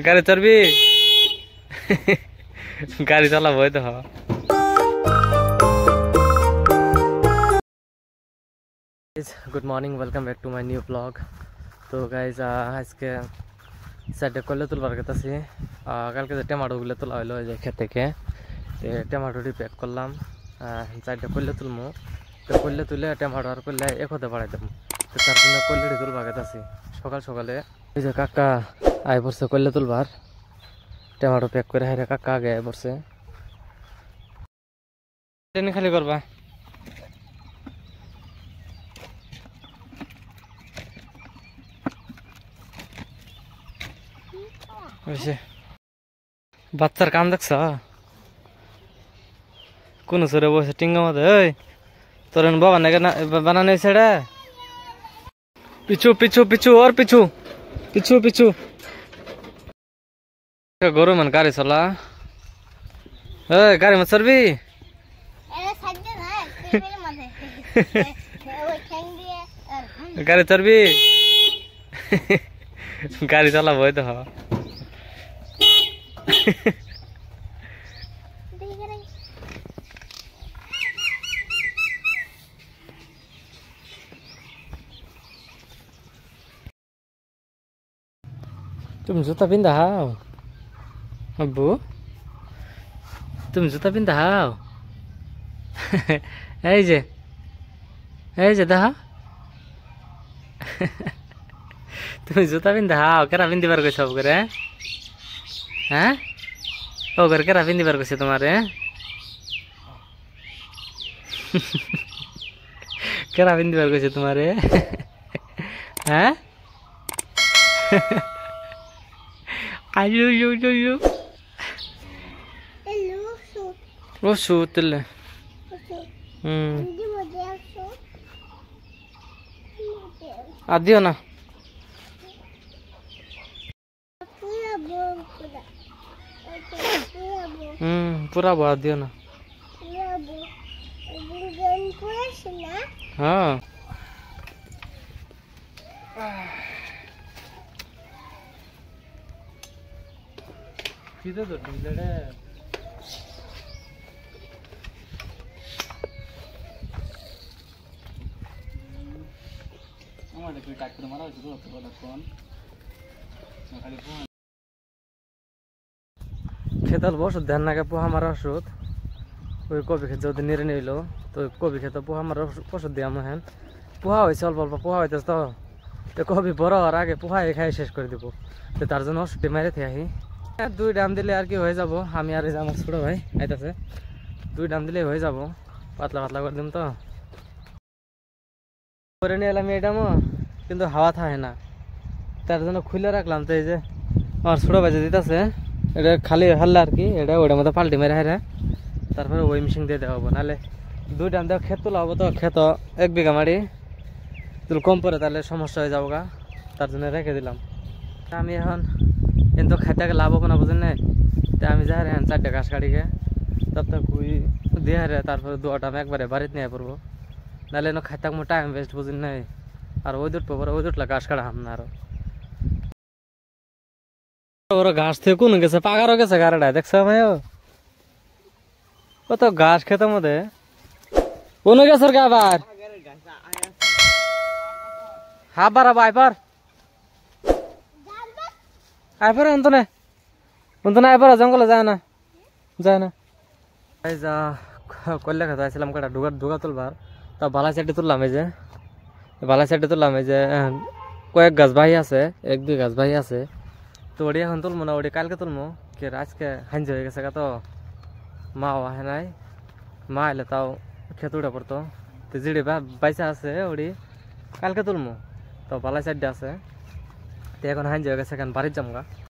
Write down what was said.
গাড়ি চড়বি? গাড়ি চালাবো তো। Good morning, welcome back to my new blog. তো গাইজ আজকে সাইডে করলে তুলবার গেছি। কালকে যে টমেটোগুলো তোলা হইলো ওই যে ক্ষেত থেকে, টমেটোটি প্যাক করলাম। সাইডে করলে তুলমো, তো করলে তুলে টমেটো আর করলে এক হতে পারাই দেবো। তো তার জন্য করলেটি তুলবার গেছি সকাল সকালে। এই যে কাকা আয় পড়ছে করলে তুলবার, টমেটো প্যাক করে হাইরে কাকা আগে আয় পড়ছে। ট্রেনে খালি করবা? বাচ্চার কাম দেখছ? কোন সরে বসে টিঙ্গা মধ্যে। ওই তোর বাবা নাকি বানানো সেটা? পিছু পিছু পিছু ওর পিছু পিছু পিছু। গরু মান গাড়ি চলা। গাড়ি মত চড়বি? গাড়ি চড়বি? গাড়ি চালাবো তো। তুমি জুতা পিন্ধা হাও আব্বু? তুমি জুতা পিন্ধা হাও? এই যে দেখা, তুমি জুতা পিন্ধা হাও? কেরা পিন্ধিবার কইছ সব করে? হ্যাঁ ও করে কেরা পিন্ধিবার কইছে তোমারে? কেরা পিন্ধিবার কইছে তোমারে? হ্যাঁ আয়ু রসু তেলে। আদিও না পুরা বাদ দিও না। হ্যাঁ তো ঢিলে খেতাল বস ধ্যান নাগে পোহা মারা ওষুধ। ওই কবি খেতে যদি নেড়ে নিল তো কবি খেতে পোহা মারা ওষুধ দিয়ে আমার হ্যাঁ পোহা হয়েছে অল্প অল্প পোহা হইতেছে। তো কবি বড় হওয়ার আগে পোহাই খাই শেষ করে দিব। তো তার জন্য ওষুধটি মেরে থেকে আহি। 2 ডাম দিলে আর কি হয়ে যাব। আমি আর আমার ছোট ভাই আইতাছে, 2 ডাম দিলে হয়ে যাব। পাতলা পাতলা করে দিম তো করে নিয়ে এলাম এটামো, কিন্তু হাওয়া থাকে না, তার জন্য খুলে রাখলাম। তো এই যে আমার ছোট ভাই যে দিতেছে এটা খালি হারলে আর কি, এটা ওটার মধ্যে পাল্টি মেরে হারে তারপরে ওই মেশিন দিয়ে দেওয়া হবো। নাহলে 2 ডাম দেওয়া ক্ষেত তোলা হবো, তো ক্ষেত 1 বিঘা মাটি তুল কম পরে তাহলে সমস্যা হয়ে যাবো গা, তার জন্য রেখে দিলাম। আমি এখন কিন্তু খাইতে লাভ হবো না বুঝেন নাই। তো আমি যাই এখন 4টে ঘাস কাটিকে তব তক ঘুই দিয়ে হারে তারপরে 2 ডাম একবারে বাড়িতে নিয়ে পড়বো। নাহলে খাইতে মো টাইম ওয়েস্ট বুঝেন নাই। আর ওই দুটো পরে ওই দুটলা ঘাস কাটা হাম না। আরো বড় ঘাস থেকে কোন গেছে পাগারও গেছে গাড়িটা দেখছো ভাই? কত ঘাস খেতে মধ্যে কোন গেছে আবার হাবার আইপার আইপার অন্তনে আইপার জঙ্গলে যায় না এই যা কল্যা খেতে আসছিলাম কটা ঢুকা তুলবার। তা বালা সাইডে তুললাম, এই যে বালা সাইডে তুললাম। এই যে কয়েক গাছ ভাই আছে, 1-2 গাছ ভাই আছে। তো ওটি এখন তুলবো না, ওটি কালকে তুলবো। কে আজকে হাঞ্জ হয়ে গেছে তো মাও আহে নাই, মা এলে তাও খেতে উঠে পড়তো। তো যেটি বাইসা আছে ওটি কালকে তুলবো। তো বালা সাইডে আছে, তো এখন হাঞ্জ হয়ে গেছে, এখন বাড়ির যামগা।